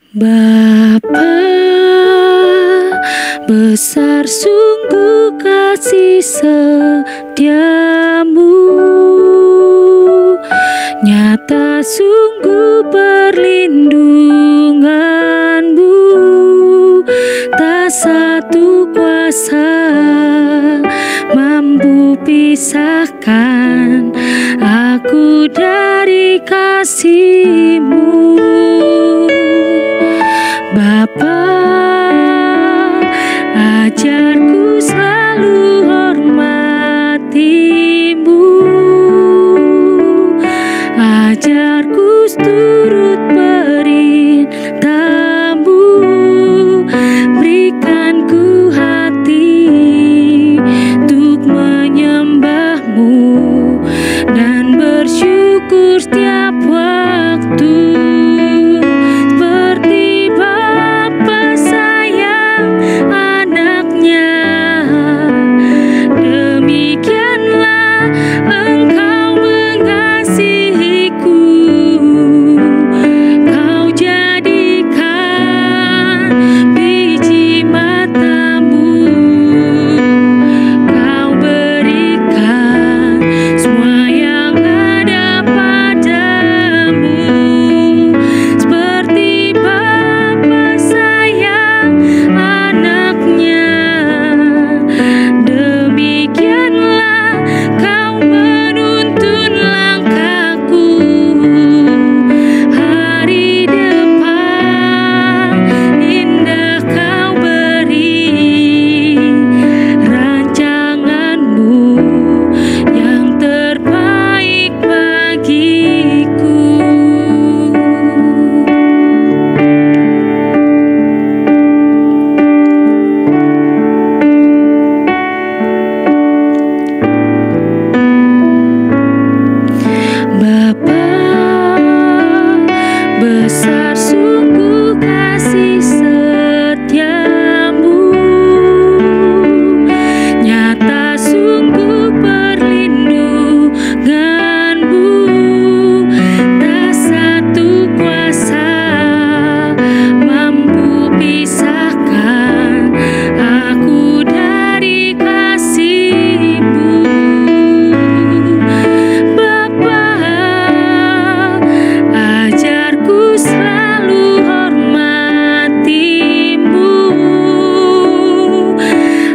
Bapa, besar sungguh kasih setiamu, nyata sungguh perlindunganmu, tak satu kuasa mampu pisahkan aku dari kasih-Mu. Bapa, ajarku selalu hormati-Mu, ajarku turut perintah-Mu, berikan ku hati untuk menyembah-Mu dan bersyukur setiap waktu. Besar sungguh kasih setiamu, nyata sungguh perlindunganmu, tak satu kuasa mampu pisahkan aku dari kasih-Mu. Bapa, ajarku selalu hormati-Mu,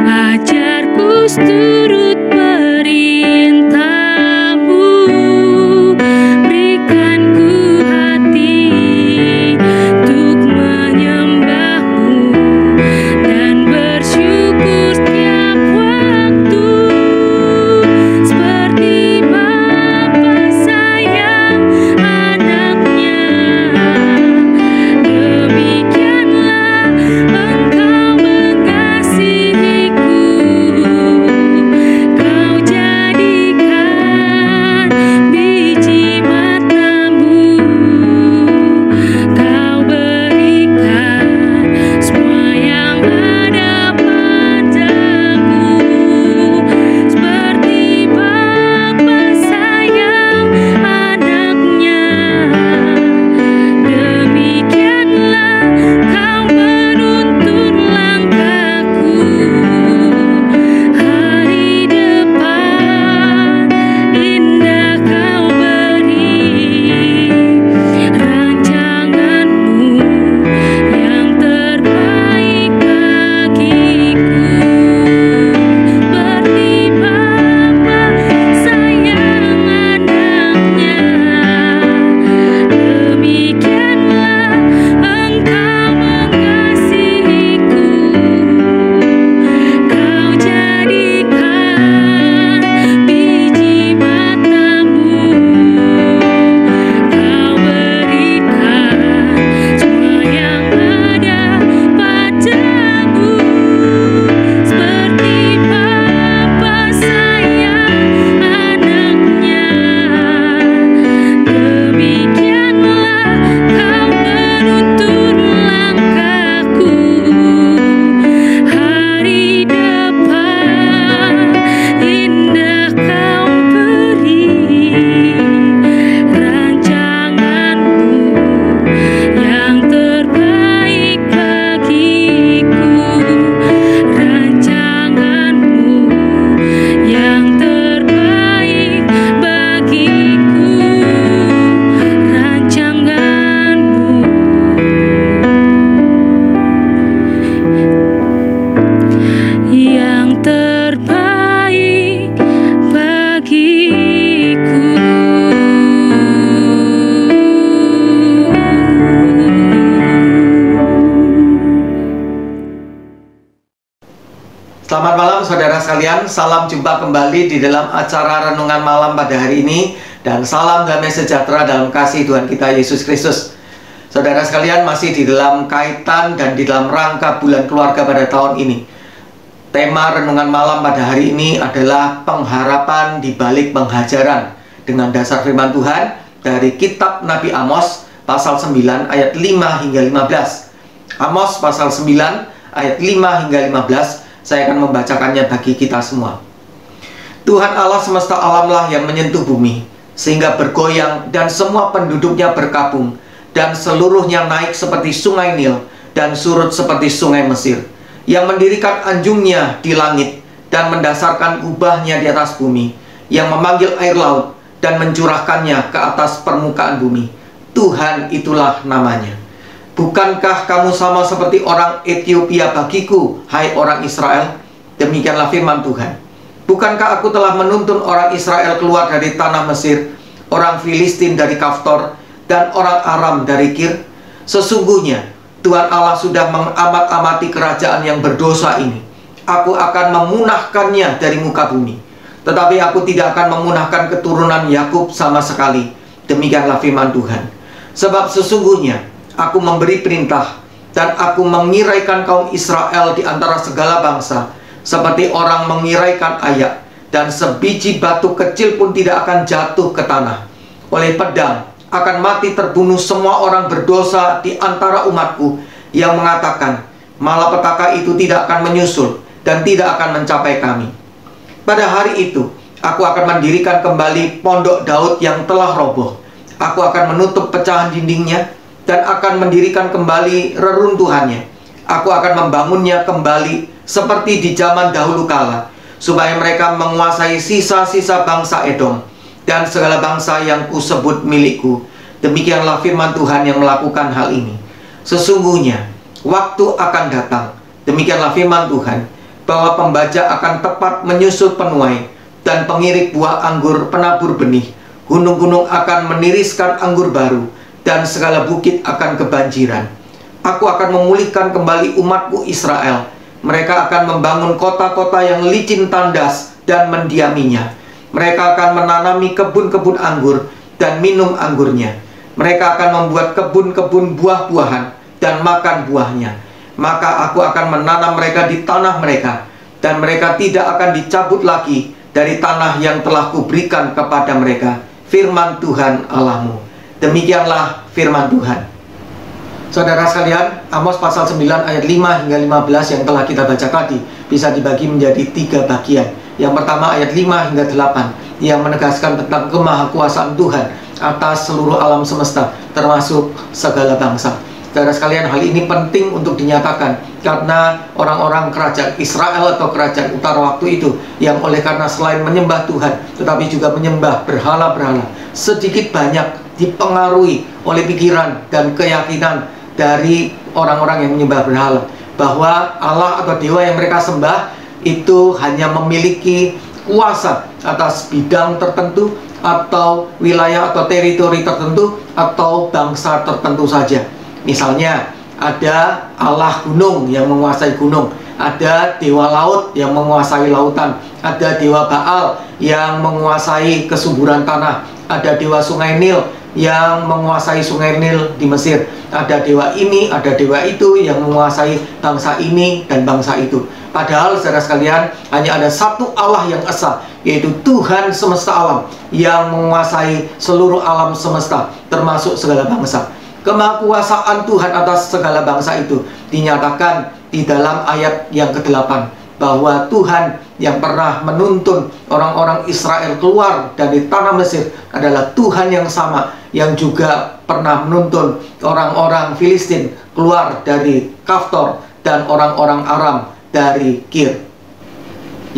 ajarku turut perintah-Mu, berikan ku hati untuk menyembah-Mu dan bersyukur setiap waktu, seperti Bapa sayang anaknya, demikianlah Engkau mengasihiku. Selamat malam saudara sekalian, salam jumpa kembali di dalam acara Renungan Malam pada hari ini. Dan salam damai sejahtera dalam kasih Tuhan kita Yesus Kristus. Saudara sekalian, masih di dalam kaitan dan di dalam rangka bulan keluarga pada tahun ini. Tema Renungan Malam pada hari ini adalah pengharapan di balik penghajaran, dengan dasar firman Tuhan dari kitab Nabi Amos pasal 9 ayat 5 hingga 15. Amos pasal 9 ayat 5 hingga 15. Saya akan membacakannya bagi kita semua. Tuhan Allah semesta alamlah yang menyentuh bumi, sehingga bergoyang dan semua penduduknya berkabung, dan seluruhnya naik seperti sungai Nil, dan surut seperti sungai Mesir, yang mendirikan anjungnya di langit, dan mendasarkan kubahnya di atas bumi, yang memanggil air laut, dan mencurahkannya ke atas permukaan bumi. Tuhan itulah namanya. Bukankah kamu sama seperti orang Ethiopia bagiku, hai orang Israel? Demikianlah firman Tuhan. Bukankah aku telah menuntun orang Israel keluar dari tanah Mesir, orang Filistin dari Kaftor, dan orang Aram dari Kir? Sesungguhnya Tuhan Allah sudah mengamat-amati kerajaan yang berdosa ini. Aku akan memunahkannya dari muka bumi, tetapi aku tidak akan memunahkan keturunan Yakub sama sekali. Demikianlah firman Tuhan. Sebab sesungguhnya aku memberi perintah, dan aku mengiraikan kaum Israel di antara segala bangsa, seperti orang mengiraikan ayak, dan sebiji batu kecil pun tidak akan jatuh ke tanah. Oleh pedang akan mati terbunuh semua orang berdosa di antara umatku, yang mengatakan, malapetaka itu tidak akan menyusul, dan tidak akan mencapai kami. Pada hari itu, aku akan mendirikan kembali pondok Daud yang telah roboh. Aku akan menutup pecahan dindingnya, dan akan mendirikan kembali reruntuhannya. Aku akan membangunnya kembali seperti di zaman dahulu kala, supaya mereka menguasai sisa-sisa bangsa Edom dan segala bangsa yang kusebut milikku. Demikianlah firman Tuhan yang melakukan hal ini. Sesungguhnya waktu akan datang, demikianlah firman Tuhan, bahwa pembajak akan tepat menyusul penuai, dan pengirik buah anggur penabur benih. Gunung-gunung akan meniriskan anggur baru, dan segala bukit akan kebanjiran. Aku akan memulihkan kembali umatku Israel. Mereka akan membangun kota-kota yang licin tandas dan mendiaminya. Mereka akan menanami kebun-kebun anggur dan minum anggurnya. Mereka akan membuat kebun-kebun buah-buahan dan makan buahnya. Maka aku akan menanam mereka di tanah mereka, dan mereka tidak akan dicabut lagi dari tanah yang telah kuberikan kepada mereka. Firman Tuhan Allahmu. Demikianlah firman Tuhan. Saudara sekalian, Amos pasal 9 ayat 5 hingga 15 yang telah kita baca tadi bisa dibagi menjadi 3 bagian. Yang pertama ayat 5 hingga 8 yang menegaskan tentang kemahakuasaan Tuhan atas seluruh alam semesta, termasuk segala bangsa. Saudara sekalian, hal ini penting untuk dinyatakan karena orang-orang kerajaan Israel atau kerajaan utara waktu itu yang oleh karena selain menyembah Tuhan tetapi juga menyembah berhala-berhala, sedikit banyak dipengaruhi oleh pikiran dan keyakinan dari orang-orang yang menyembah berhala, bahwa Allah atau dewa yang mereka sembah itu hanya memiliki kuasa atas bidang tertentu atau wilayah atau teritori tertentu atau bangsa tertentu saja. Misalnya ada Allah gunung yang menguasai gunung, ada dewa laut yang menguasai lautan, ada dewa Baal yang menguasai kesuburan tanah, ada dewa sungai Nil yang menguasai sungai Nil di Mesir, ada dewa ini, ada dewa itu yang menguasai bangsa ini dan bangsa itu. Padahal saudara sekalian, hanya ada satu Allah yang esa, yaitu Tuhan semesta alam yang menguasai seluruh alam semesta, termasuk segala bangsa. Kemahakuasaan Tuhan atas segala bangsa itu dinyatakan di dalam ayat yang ke-8, bahwa Tuhan yang pernah menuntun orang-orang Israel keluar dari tanah Mesir adalah Tuhan yang sama yang juga pernah menuntun orang-orang Filistin keluar dari Kaftor dan orang-orang Aram dari Kir.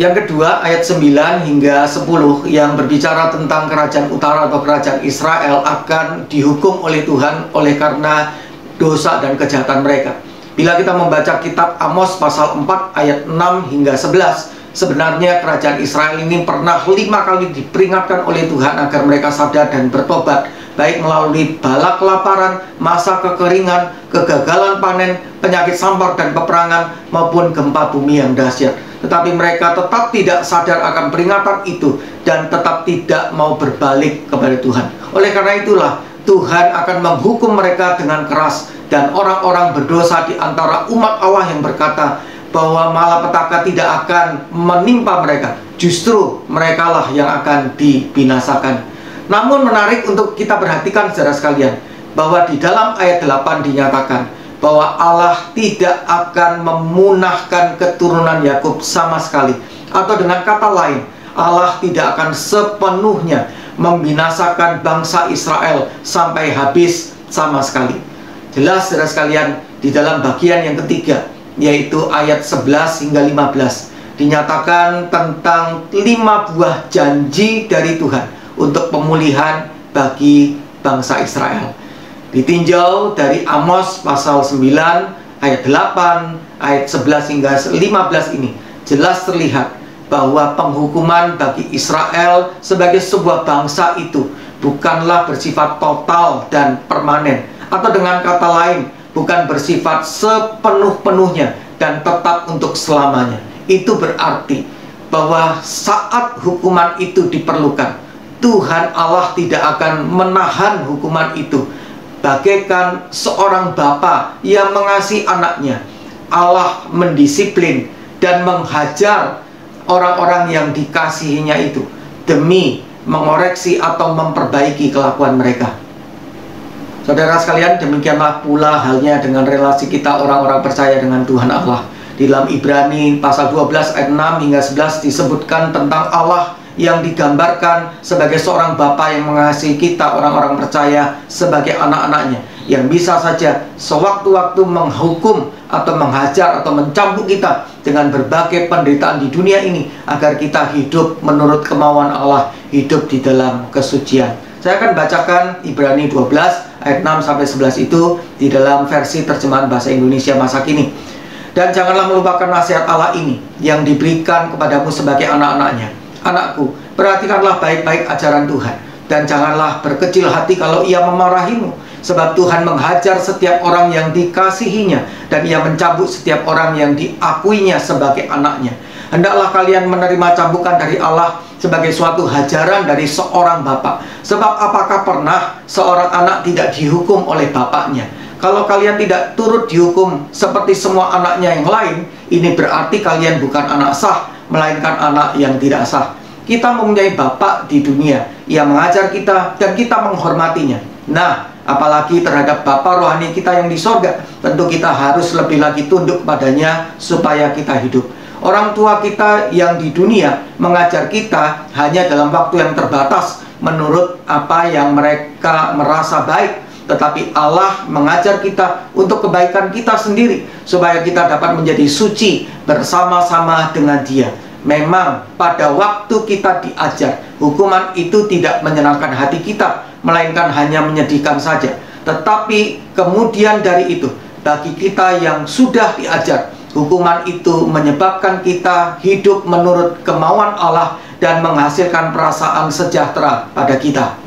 Yang kedua, ayat 9 hingga 10 yang berbicara tentang kerajaan utara atau kerajaan Israel akan dihukum oleh Tuhan oleh karena dosa dan kejahatan mereka. Bila kita membaca kitab Amos pasal 4 ayat 6 hingga 11, sebenarnya kerajaan Israel ini pernah 5 kali diperingatkan oleh Tuhan agar mereka sadar dan bertobat baik melalui bala kelaparan, masa kekeringan, kegagalan panen, penyakit sampar dan peperangan, maupun gempa bumi yang dahsyat. Tetapi mereka tetap tidak sadar akan peringatan itu dan tetap tidak mau berbalik kepada Tuhan. Oleh karena itulah Tuhan akan menghukum mereka dengan keras, dan orang-orang berdosa di antara umat Allah yang berkata bahwa malapetaka tidak akan menimpa mereka, justru merekalah yang akan dibinasakan. Namun menarik untuk kita perhatikan saudara sekalian, bahwa di dalam ayat 8 dinyatakan bahwa Allah tidak akan memunahkan keturunan Yakub sama sekali. Atau dengan kata lain, Allah tidak akan sepenuhnya membinasakan bangsa Israel sampai habis sama sekali. Jelas saudara sekalian, di dalam bagian yang ketiga, yaitu ayat 11 hingga 15, dinyatakan tentang 5 buah janji dari Tuhan untuk pemulihan bagi bangsa Israel. Ditinjau dari Amos pasal 9 ayat 8, ayat 11 hingga 15 ini jelas terlihat bahwa penghukuman bagi Israel sebagai sebuah bangsa itu bukanlah bersifat total dan permanen, atau dengan kata lain, bukan bersifat sepenuh-penuhnya dan tetap untuk selamanya. Itu berarti bahwa saat hukuman itu diperlukan, Tuhan Allah tidak akan menahan hukuman itu. Bagaikan seorang bapa yang mengasihi anaknya, Allah mendisiplin dan menghajar orang-orang yang dikasihinya itu demi mengoreksi atau memperbaiki kelakuan mereka. Saudara sekalian, demikianlah pula halnya dengan relasi kita orang-orang percaya dengan Tuhan Allah. Di dalam Ibrani pasal 12 ayat 6 hingga 11 disebutkan tentang Allah yang digambarkan sebagai seorang bapa yang mengasihi kita orang-orang percaya sebagai anak-anaknya, yang bisa saja sewaktu-waktu menghukum atau menghajar atau mencambuk kita dengan berbagai penderitaan di dunia ini, agar kita hidup menurut kemauan Allah, hidup di dalam kesucian. Saya akan bacakan Ibrani 12 ayat 6-11 itu di dalam versi terjemahan bahasa Indonesia masa kini. Dan janganlah melupakan nasihat Allah ini yang diberikan kepadamu sebagai anak-anaknya. Anakku, perhatikanlah baik-baik ajaran Tuhan, dan janganlah berkecil hati kalau ia memarahimu, sebab Tuhan menghajar setiap orang yang dikasihinya, dan ia mencambuk setiap orang yang diakuinya sebagai anaknya. Hendaklah kalian menerima cambukan dari Allah sebagai suatu hajaran dari seorang bapa. Sebab apakah pernah seorang anak tidak dihukum oleh bapaknya? Kalau kalian tidak turut dihukum seperti semua anaknya yang lain, ini berarti kalian bukan anak sah, melainkan anak yang tidak sah. Kita mempunyai bapak di dunia, ia mengajar kita dan kita menghormatinya. Nah, apalagi terhadap Bapa rohani kita yang di sorga, tentu kita harus lebih lagi tunduk padanya supaya kita hidup. Orang tua kita yang di dunia mengajar kita hanya dalam waktu yang terbatas menurut apa yang mereka merasa baik. Tetapi Allah mengajar kita untuk kebaikan kita sendiri, supaya kita dapat menjadi suci bersama-sama dengan Dia. Memang pada waktu kita diajar, hukuman itu tidak menyenangkan hati kita, melainkan hanya menyedihkan saja. Tetapi kemudian dari itu, bagi kita yang sudah diajar, hukuman itu menyebabkan kita hidup menurut kemauan Allah dan menghasilkan perasaan sejahtera pada kita.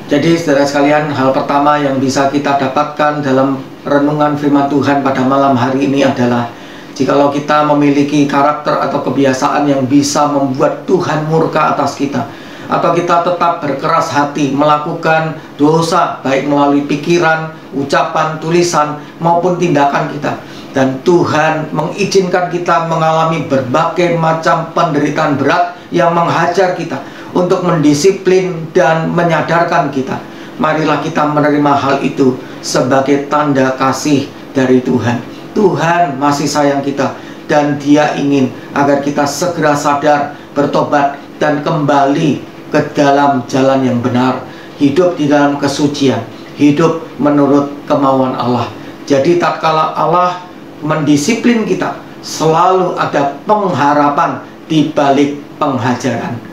Jadi saudara sekalian, hal pertama yang bisa kita dapatkan dalam renungan firman Tuhan pada malam hari ini adalah, jikalau kita memiliki karakter atau kebiasaan yang bisa membuat Tuhan murka atas kita, atau kita tetap berkeras hati melakukan dosa baik melalui pikiran, ucapan, tulisan maupun tindakan kita, dan Tuhan mengizinkan kita mengalami berbagai macam penderitaan berat yang menghajar kita untuk mendisiplin dan menyadarkan kita, marilah kita menerima hal itu sebagai tanda kasih dari Tuhan. Tuhan masih sayang kita, dan Dia ingin agar kita segera sadar, bertobat, dan kembali ke dalam jalan yang benar, hidup di dalam kesucian, hidup menurut kemauan Allah. Jadi tatkala Allah mendisiplin kita, selalu ada pengharapan di balik penghajaran.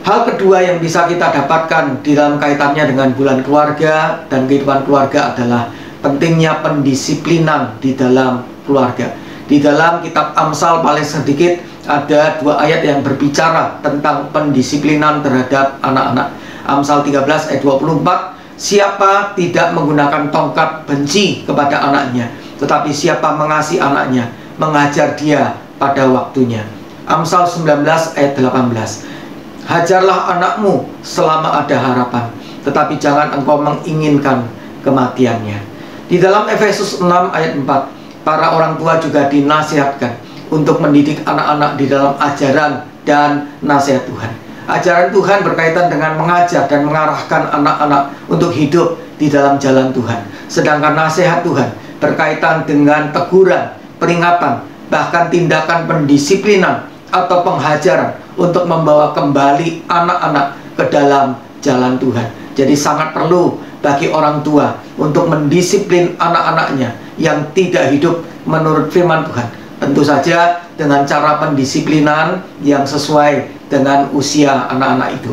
Hal kedua yang bisa kita dapatkan di dalam kaitannya dengan bulan keluarga dan kehidupan keluarga adalah pentingnya pendisiplinan di dalam keluarga. Di dalam kitab Amsal paling sedikit ada 2 ayat yang berbicara tentang pendisiplinan terhadap anak-anak. Amsal 13 ayat 24, Siapa tidak menggunakan tongkat benci kepada anaknya, tetapi siapa mengasihi anaknya, mengajar dia pada waktunya. Amsal 19 ayat 18. Hajarlah anakmu selama ada harapan, tetapi jangan engkau menginginkan kematiannya. Di dalam Efesus 6 ayat 4, para orang tua juga dinasihatkan untuk mendidik anak-anak di dalam ajaran dan nasihat Tuhan. Ajaran Tuhan berkaitan dengan mengajar dan mengarahkan anak-anak untuk hidup di dalam jalan Tuhan. Sedangkan nasihat Tuhan berkaitan dengan teguran, peringatan, bahkan tindakan pendisiplinan atau penghajaran untuk membawa kembali anak-anak ke dalam jalan Tuhan. Jadi sangat perlu bagi orang tua untuk mendisiplin anak-anaknya yang tidak hidup menurut firman Tuhan. Tentu saja dengan cara pendisiplinan yang sesuai dengan usia anak-anak itu.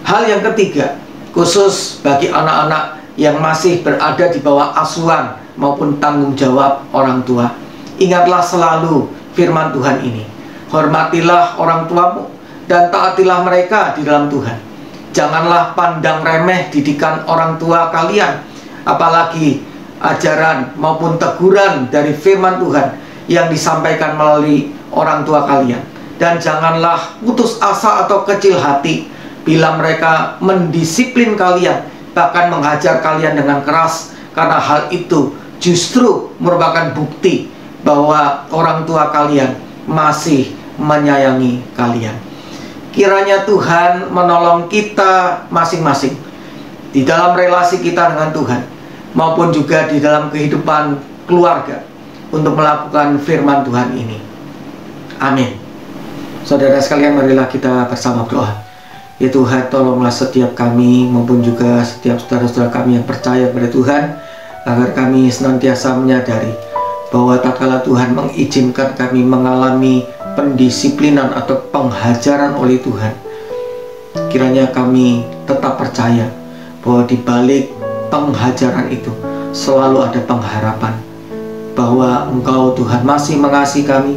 Hal yang ketiga, khusus bagi anak-anak yang masih berada di bawah asuhan maupun tanggung jawab orang tua, ingatlah selalu firman Tuhan ini. Hormatilah orang tuamu dan taatilah mereka di dalam Tuhan. Janganlah pandang remeh didikan orang tua kalian, apalagi ajaran maupun teguran dari firman Tuhan yang disampaikan melalui orang tua kalian. Dan janganlah putus asa atau kecil hati bila mereka mendisiplin kalian, bahkan menghajar kalian dengan keras, karena hal itu justru merupakan bukti bahwa orang tua kalian masih menyayangi kalian. Kiranya Tuhan menolong kita masing-masing di dalam relasi kita dengan Tuhan, maupun juga di dalam kehidupan keluarga, untuk melakukan firman Tuhan ini. Amin. Saudara sekalian, marilah kita bersama berdoa. Ya Tuhan, tolonglah setiap kami maupun juga setiap saudara-saudara kami yang percaya kepada Tuhan, agar kami senantiasa menyadari bahwa tak kala Tuhan mengizinkan kami mengalami pendisiplinan atau penghajaran oleh Tuhan, kiranya kami tetap percaya bahwa di balik penghajaran itu selalu ada pengharapan, bahwa Engkau Tuhan masih mengasihi kami.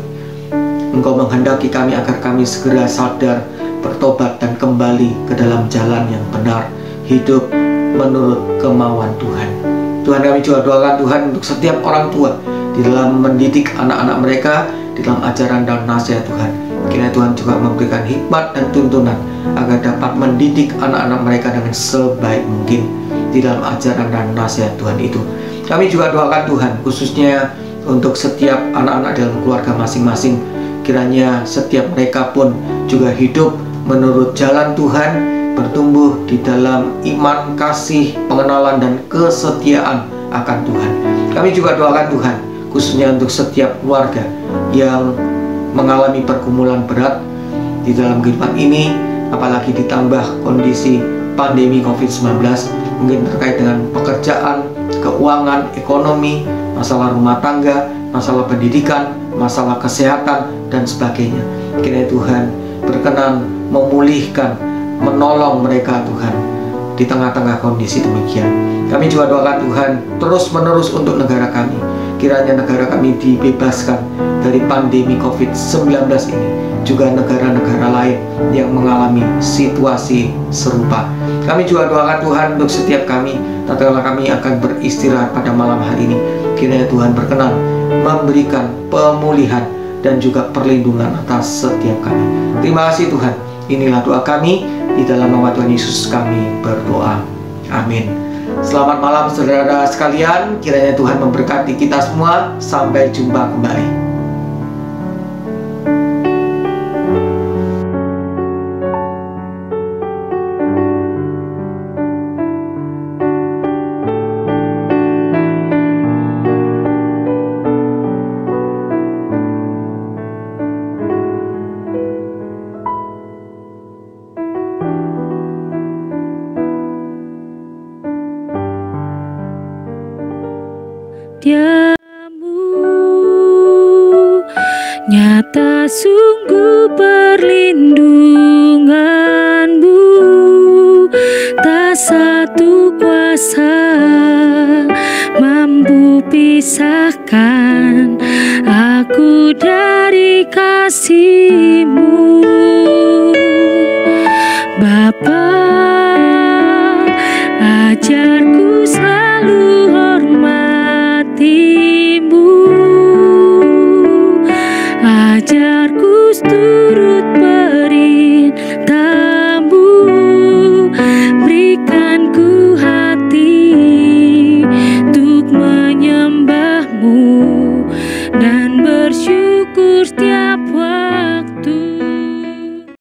Engkau menghendaki kami agar kami segera sadar, bertobat dan kembali ke dalam jalan yang benar, hidup menurut kemauan Tuhan. Tuhan, kami juga doakan Tuhan untuk setiap orang tua di dalam mendidik anak-anak mereka di dalam ajaran dan nasihat Tuhan. Kiranya Tuhan juga memberikan hikmat dan tuntunan agar dapat mendidik anak-anak mereka dengan sebaik mungkin di dalam ajaran dan nasihat Tuhan itu. Kami juga doakan Tuhan khususnya untuk setiap anak-anak dalam keluarga masing-masing. Kiranya setiap mereka pun juga hidup menurut jalan Tuhan, bertumbuh di dalam iman, kasih, pengenalan, dan kesetiaan akan Tuhan. Kami juga doakan Tuhan khususnya untuk setiap keluarga yang mengalami pergumulan berat di dalam kehidupan ini, apalagi ditambah kondisi pandemi COVID-19, mungkin terkait dengan pekerjaan, keuangan, ekonomi, masalah rumah tangga, masalah pendidikan, masalah kesehatan, dan sebagainya. Kiranya Tuhan berkenan memulihkan, menolong mereka Tuhan di tengah-tengah kondisi demikian. Kami juga doakan Tuhan terus-menerus untuk negara kami. Kiranya negara kami dibebaskan dari pandemi COVID-19 ini, juga negara-negara lain yang mengalami situasi serupa. Kami juga doakan Tuhan untuk setiap kami, tatkala kami akan beristirahat pada malam hari ini. Kiranya Tuhan berkenan memberikan pemulihan dan juga perlindungan atas setiap kami. Terima kasih Tuhan. Inilah doa kami, di dalam nama Tuhan Yesus kami berdoa. Amin. Selamat malam saudara sekalian. Kiranya Tuhan memberkati kita semua. Sampai jumpa kembali. Setiamu nyata sungguh perlindunganmu, tak satu kuasa mampu pisahkan aku dari kasih-Mu. Bapa, Ajarku selalu hormati-Mu, ajarku turut perintah-Mu, berikan ku hati untuk menyembah-Mu.